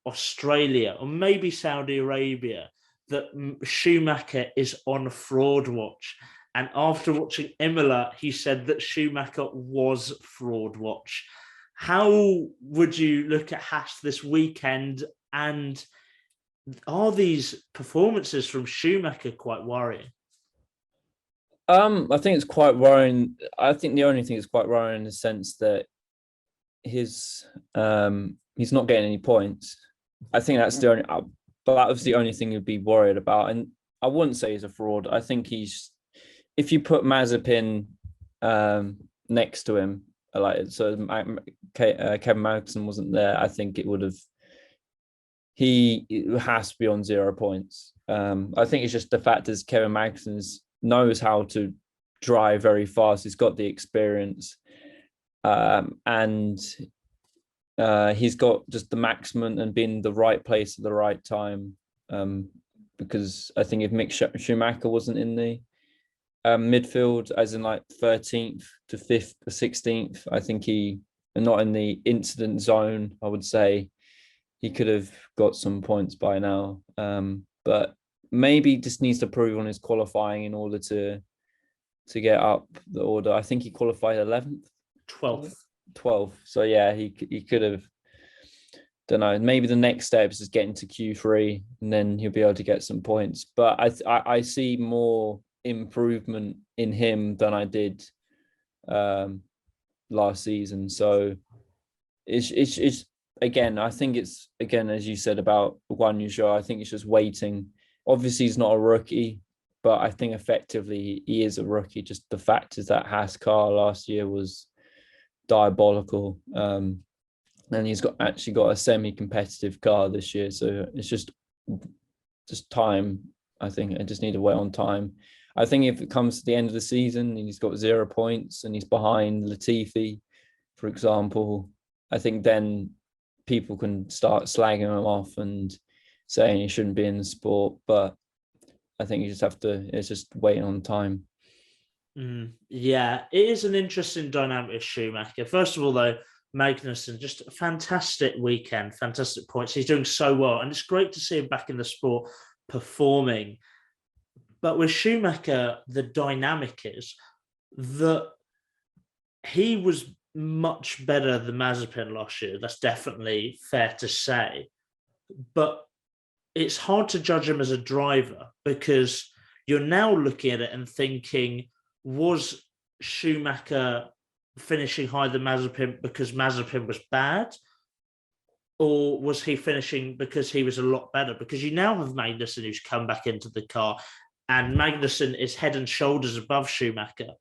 Australia or maybe Saudi Arabia, that Schumacher is on Fraud Watch. And after watching Imola, he said that Schumacher was Fraud Watch. How would you look at Haas this weekend? And are these performances from Schumacher quite worrying? I think it's quite worrying. I think the only thing is quite worrying in the sense that he's not getting any points. I think that's the only, but that was the only thing you'd be worried about. And I wouldn't say he's a fraud. I think if you put Mazepin next to him, like so, Kevin Magnussen wasn't there, I think it would have. He has to be on 0 points. I think it's just the fact is Kevin Magnussen knows how to drive very fast. He's got the experience, and he's got just the maximum and been in the right place at the right time. Because I think if Mick Schumacher wasn't in the midfield, as in like 13th to 5th or 16th, I think not in the incident zone, I would say he could have got some points by now. But maybe just needs to prove on his qualifying in order to get up the order. I think he qualified 11th, 12th. So yeah, he could have. Don't know. Maybe the next step is just getting to Q3, and then he'll be able to get some points. But I see more improvement in him than I did last season. So it's again. I think it's again, as you said about Guan Yu Zhou, I think it's just waiting. Obviously, he's not a rookie, but I think effectively he is a rookie. Just the fact is that Haas car last year was diabolical. And he's actually got a semi-competitive car this year. So it's just time. I think I just need to wait on time. I think if it comes to the end of the season and he's got 0 points and he's behind Latifi, for example, I think then people can start slagging him off and saying he shouldn't be in the sport. But I think you just have to, it's just waiting on time. Yeah, it is an interesting dynamic with Schumacher. First of all, though, Magnussen, just a fantastic weekend, fantastic points. He's doing so well, and it's great to see him back in the sport performing. But with Schumacher, the dynamic is that he was much better than Mazepin last year. That's definitely fair to say. But it's hard to judge him as a driver because you're now looking at it and thinking, was Schumacher finishing higher than Mazepin because Mazepin was bad? Or was he finishing because he was a lot better? Because you now have Magnussen who's come back into the car and Magnussen is head and shoulders above Schumacher.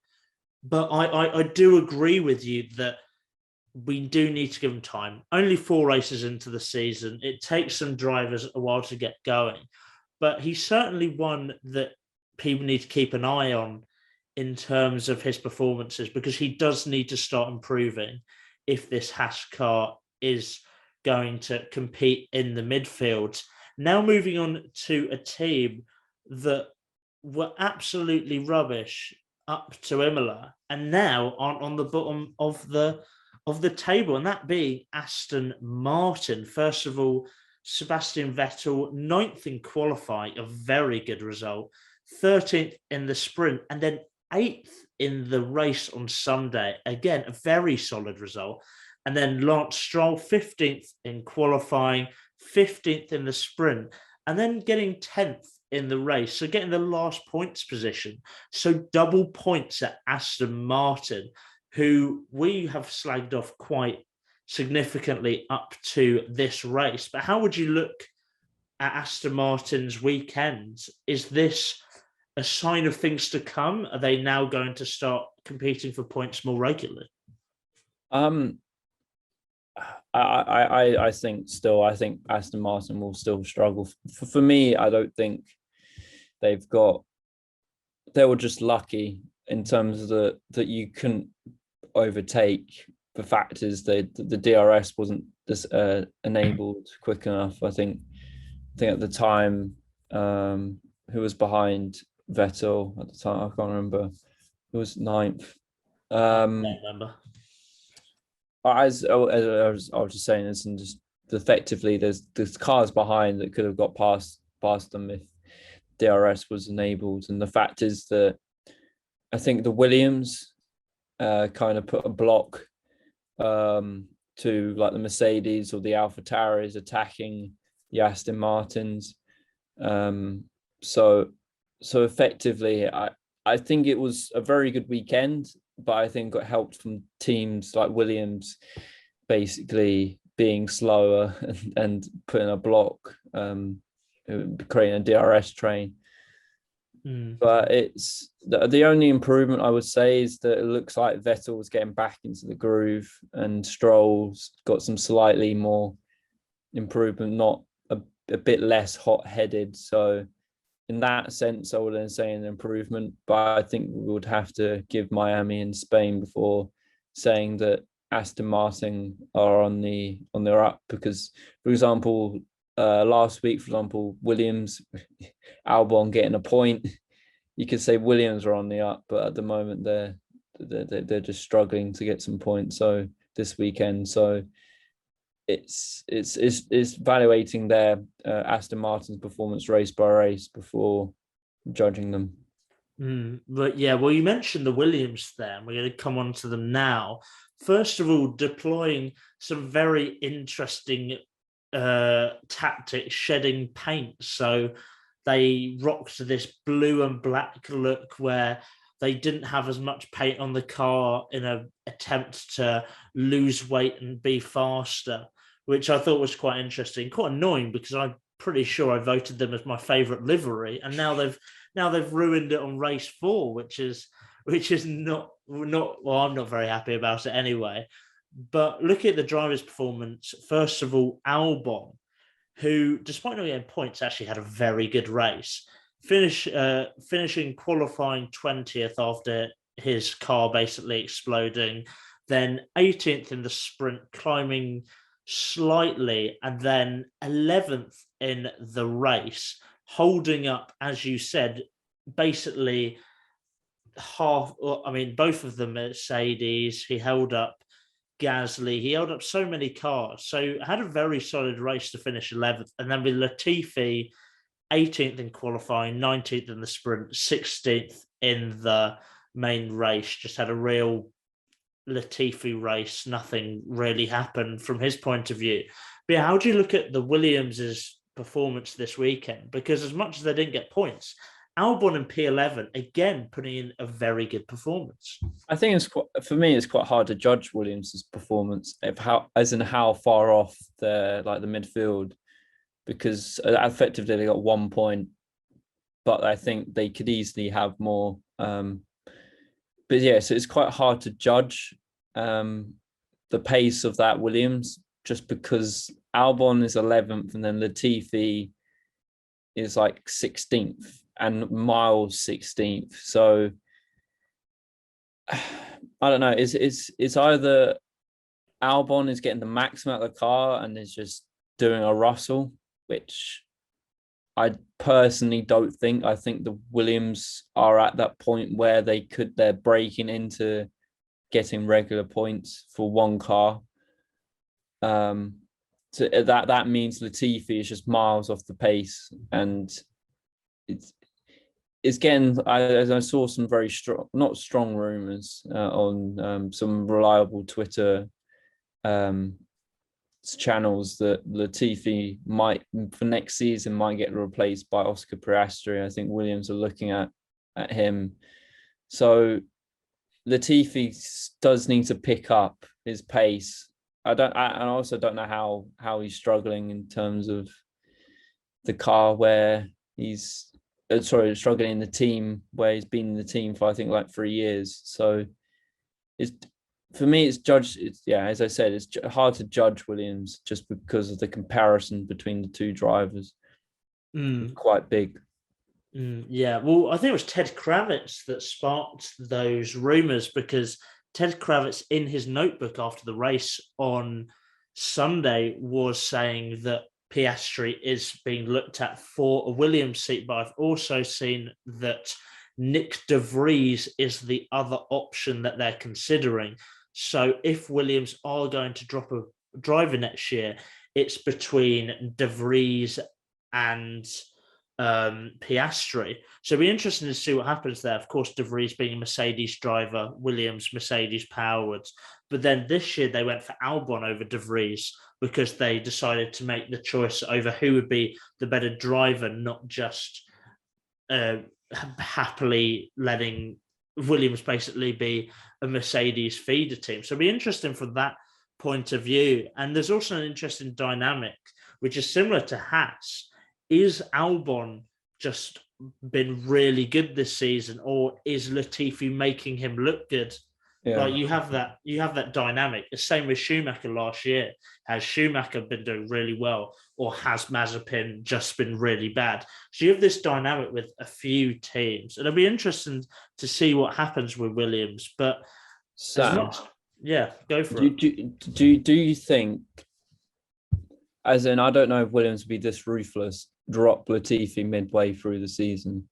But I do agree with you that we do need to give him time. Only 4 races into the season. It takes some drivers a while to get going. But he's certainly one that people need to keep an eye on in terms of his performances, because he does need to start improving if this Haas car is going to compete in the midfield. Now moving on to a team that were absolutely rubbish up to Imola and now aren't on the bottom of the table, and that being Aston Martin. First of all, Sebastian Vettel, 9th in qualifying, a very good result, 13th in the sprint, and then 8th in the race on Sunday. Again, a very solid result. And then Lance Stroll, 15th in qualifying, 15th in the sprint, and then getting 10th in the race. So getting the last points position. So double points at Aston Martin, who we have slagged off quite significantly up to this race. But how would you look at Aston Martin's weekend? Is this a sign of things to come? Are they now going to start competing for points more regularly? I think Aston Martin will still struggle. For me, I don't think they were just lucky in terms of that you couldn't overtake. The fact is that the DRS wasn't enabled quick enough. I think at the time, who was behind Vettel at the time? I can't remember. Who was 9th? I don't remember. As I was just saying this, and just effectively, there's cars behind that could have got past them if DRS was enabled. And the fact is that I think the Williams kind of put a block to like the Mercedes or the AlphaTauris attacking the Aston Martins. So effectively, I think it was a very good weekend, but I think got helped from teams like Williams basically being slower and putting a block, creating a DRS train. But it's the only improvement I would say is that it looks like Vettel was getting back into the groove and Stroll's got some slightly more improvement, not a bit less hot-headed. So in that sense, I wouldn't say an improvement, but I think we would have to give Miami and Spain before saying that Aston Martin are on their up, because, for example, last week, for example, Williams, Albon getting a point. You could say Williams are on the up, but at the moment they're just struggling to get some points. So this weekend, so it's evaluating their Aston Martin's performance race by race before judging them. But yeah, well, you mentioned the Williams there, and we're going to come on to them now. First of all, deploying some very interesting tactics, shedding paint. So they rocked this blue and black look where they didn't have as much paint on the car in an attempt to lose weight and be faster, which I thought was quite interesting, quite annoying, because I'm pretty sure I voted them as my favourite livery, and now they've ruined it on race 4, which is not well, I'm not very happy about it anyway. But looking at the driver's performance, first of all, Albon, who, despite not getting points, actually had a very good race. Finishing qualifying 20th after his car basically exploding, then 18th in the sprint, climbing slightly, and then 11th in the race, holding up, as you said, basically both of them Mercedes. He held up Gasly, he held up so many cars, so had a very solid race to finish 11th. And then with Latifi, 18th in qualifying, 19th in the sprint, 16th in the main race, just had a real Latifi race. Nothing really happened from his point of view. But yeah, how do you look at the Williams' performance this weekend? Because as much as they didn't get points, Albon in P11 again putting in a very good performance. I think for me it's quite hard to judge Williams' performance how far off the midfield, because effectively they got 1 point but I think they could easily have more. But yeah, so it's quite hard to judge the pace of that Williams, just because Albon is 11th and then Latifi is like 16th and Miles 16th. So I don't know. It's either Albon is getting the maximum out of the car and is just doing a Russell, which I personally don't think. I think the Williams are at that point where they're breaking into getting regular points for one car. So that means Latifi is just miles off the pace, and it's getting. I saw some very strong, not strong rumors on some reliable Twitter channels that Latifi might for next season might get replaced by Oscar Piastri. I think Williams are looking at him. So Latifi does need to pick up his pace. I also don't know how he's struggling in terms of the car where he's struggling in the team where he's been in the team for I think like 3 years. So it's for me, as I said, it's hard to judge Williams just because of the comparison between the two drivers. It's quite big. Yeah, well, I think it was Ted Kravitz that sparked those rumors, because Ted Kravitz, in his notebook after the race on Sunday, was saying that Piastri is being looked at for a Williams seat, but I've also seen that Nick de Vries is the other option that they're considering. So if Williams are going to drop a driver next year, it's between de Vries and Piastri. So it'll be interesting to see what happens there. Of course, de Vries being a Mercedes driver, Williams Mercedes powered. But then this year they went for Albon over de Vries because they decided to make the choice over who would be the better driver, not just happily letting Williams basically be a Mercedes feeder team. So it'll be interesting from that point of view. And there's also an interesting dynamic, which is similar to Haas. Is Albon just been really good this season, or is Latifi making him look good? Yeah. Like you have that dynamic. The same with Schumacher last year. Has Schumacher been doing really well, or has Mazepin just been really bad? So you have this dynamic with a few teams. It'll be interesting to see what happens with Williams. But Sam, go for it. Do you think, as in, I don't know if Williams would be this ruthless, drop Latifi midway through the season?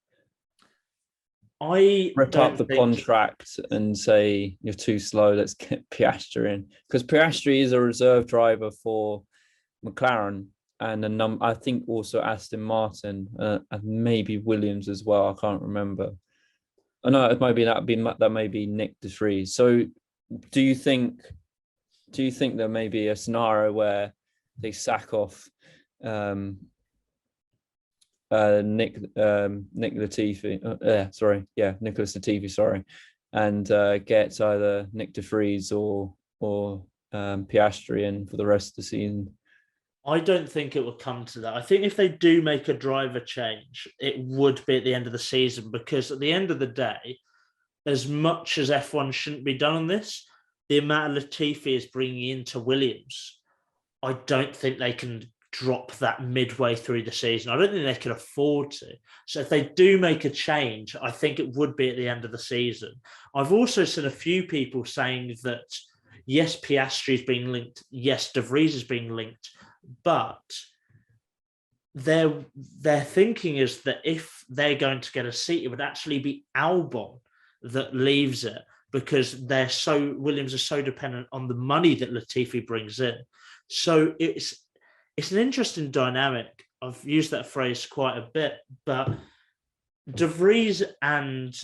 I rip up the contract and say you're too slow, let's get Piastri in, because Piastri is a reserve driver for McLaren and I think also Aston Martin and maybe Williams as well. I can't remember. I know it might be that may be Nick de Vries. So do you think there may be a scenario where they sack off Nicholas Latifi, and gets either Nick de Vries or Piastri in for the rest of the season? I don't think it will come to that. I think if they do make a driver change, it would be at the end of the season, because at the end of the day, as much as F1 shouldn't be done on this, the amount of Latifi is bringing into Williams, I don't think they can drop that midway through the season. I don't think they can afford to. So if they do make a change, I think it would be at the end of the season. I've also seen a few people saying that, yes, Piastri is being linked, yes, de Vries is being linked, but their thinking is that if they're going to get a seat, it would actually be Albon that leaves it, because Williams are so dependent on the money that Latifi brings in. So it's an interesting dynamic. I've used that phrase quite a bit, but de Vries and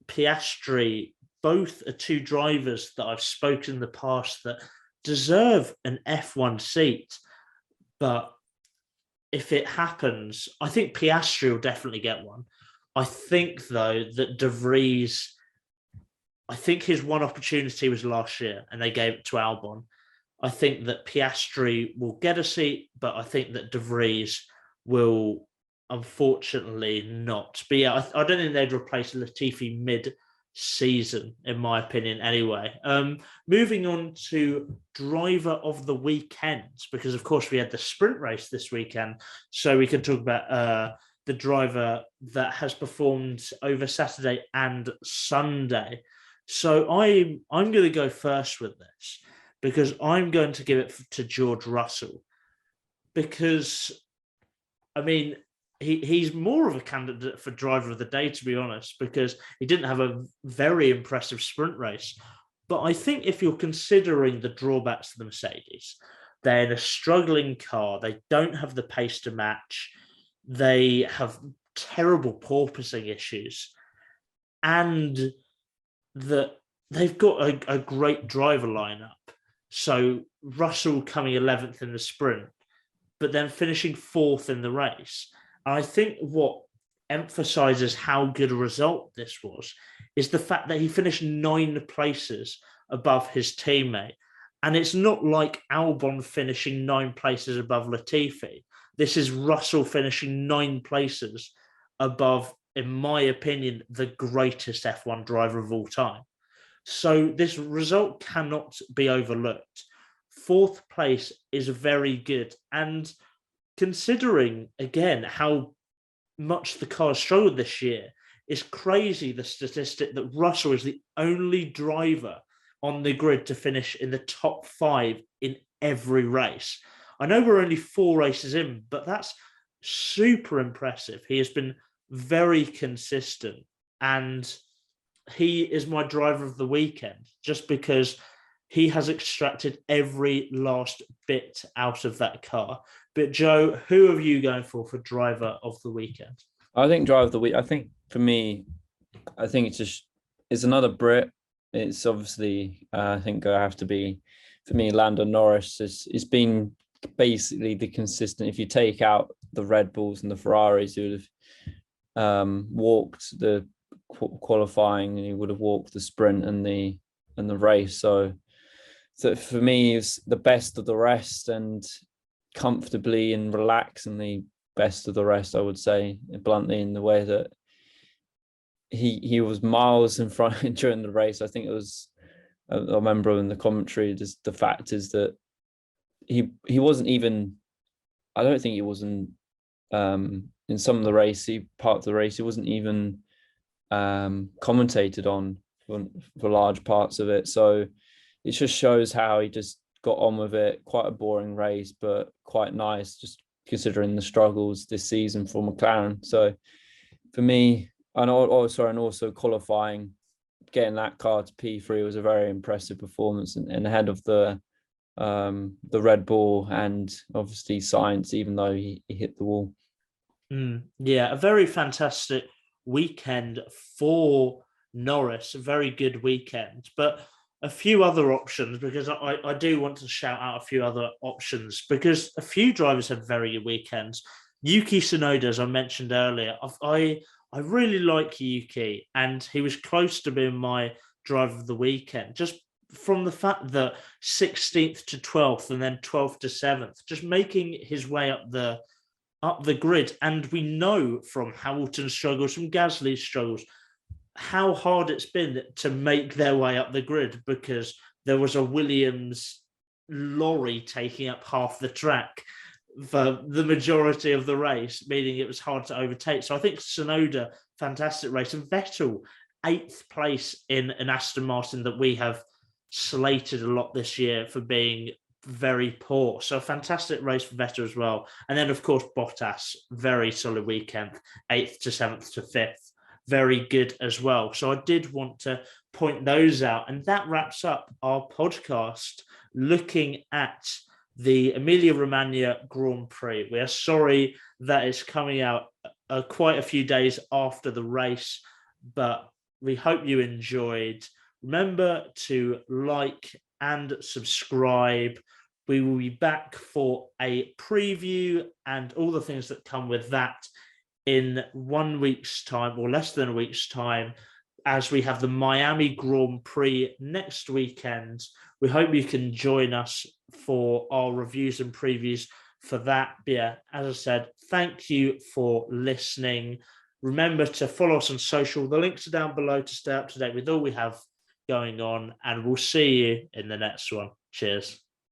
Piastri both are two drivers that I've spoken in the past that deserve an F1 seat. But if it happens, I think Piastri will definitely get one. I think, though, that de Vries, I think his one opportunity was last year and they gave it to Albon. I think that Piastri will get a seat, but I think that de Vries will unfortunately not. But yeah, I don't think they'd replace Latifi mid-season, in my opinion, anyway. Moving on to driver of the weekend, because of course we had the sprint race this weekend, so we can talk about the driver that has performed over Saturday and Sunday. So I'm going to go first with this, because I'm going to give it to George Russell, because I mean, he's more of a candidate for driver of the day, to be honest, because he didn't have a very impressive sprint race. But I think if you're considering the drawbacks to the Mercedes, they're in a struggling car. They don't have the pace to match. They have terrible porpoising issues. And that they've got a great driver lineup. So Russell coming 11th in the sprint, but then finishing 4th in the race. And I think what emphasizes how good a result this was is the fact that he finished 9 places above his teammate. And it's not like Albon finishing 9 places above Latifi. This is Russell finishing 9 places above, in my opinion, the greatest F1 driver of all time. So this result cannot be overlooked. 4th place is very good. And considering, again, how much the car struggled this year, it's crazy, the statistic that Russell is the only driver on the grid to finish in the top 5 in every race. I know we're only 4 races in, but that's super impressive. He has been very consistent, and he is my driver of the weekend just because he has extracted every last bit out of that car. But Joe, who are you going for driver of the weekend? I think driver of the week. I think for me, I think it's another Brit. It's obviously I think I have to be, for me, Lando Norris. It's been basically the consistent. If you take out the Red Bulls and the Ferraris, who would have walked the qualifying, and he would have walked the sprint and the race. So for me, it's the best of the rest, and comfortably and relaxingly best of the rest, I would say, bluntly, in the way that he was miles in front during the race. I think it was, I remember in the commentary, just the fact is that he wasn't even, I don't think he wasn't in some of the race, part of the race, he wasn't even commentated on for large parts of it. So it just shows how he just got on with it. Quite a boring race, but quite nice, just considering the struggles this season for McLaren. So for me, and also qualifying, getting that car to P3 was a very impressive performance, and ahead of the Red Bull and obviously Sainz, even though he hit the wall. Yeah, a very fantastic weekend for Norris, a very good weekend. But a few other options, because I do want to shout out a few other options, because a few drivers had very good weekends. Yuki Tsunoda, as I mentioned earlier, I really like Yuki, and he was close to being my driver of the weekend, just from the fact that 16th to 12th and then 12th to 7th, just making his way up the grid. And we know from Hamilton's struggles, from Gasly's struggles, how hard it's been to make their way up the grid, because there was a Williams lorry taking up half the track for the majority of the race, meaning it was hard to overtake. So I think Tsunoda, fantastic race. And Vettel, 8th place in an Aston Martin that we have slated a lot this year for being very poor. So a fantastic race for Vettel as well. And then, of course, Bottas, very solid weekend, 8th to 7th to 5th. Very good as well. So I did want to point those out. And that wraps up our podcast looking at the Emilia Romagna Grand Prix. We are sorry that it's coming out quite a few days after the race, but we hope you enjoyed. Remember to like and subscribe. We will be back for a preview and all the things that come with that in 1 week's time, or less than a week's time, as we have the Miami Grand Prix next weekend. We hope you can join us for our reviews and previews for that. But yeah, as I said, thank you for listening. Remember to follow us on social. The links are down below to stay up to date with all we have going on, and we'll see you in the next one. Cheers.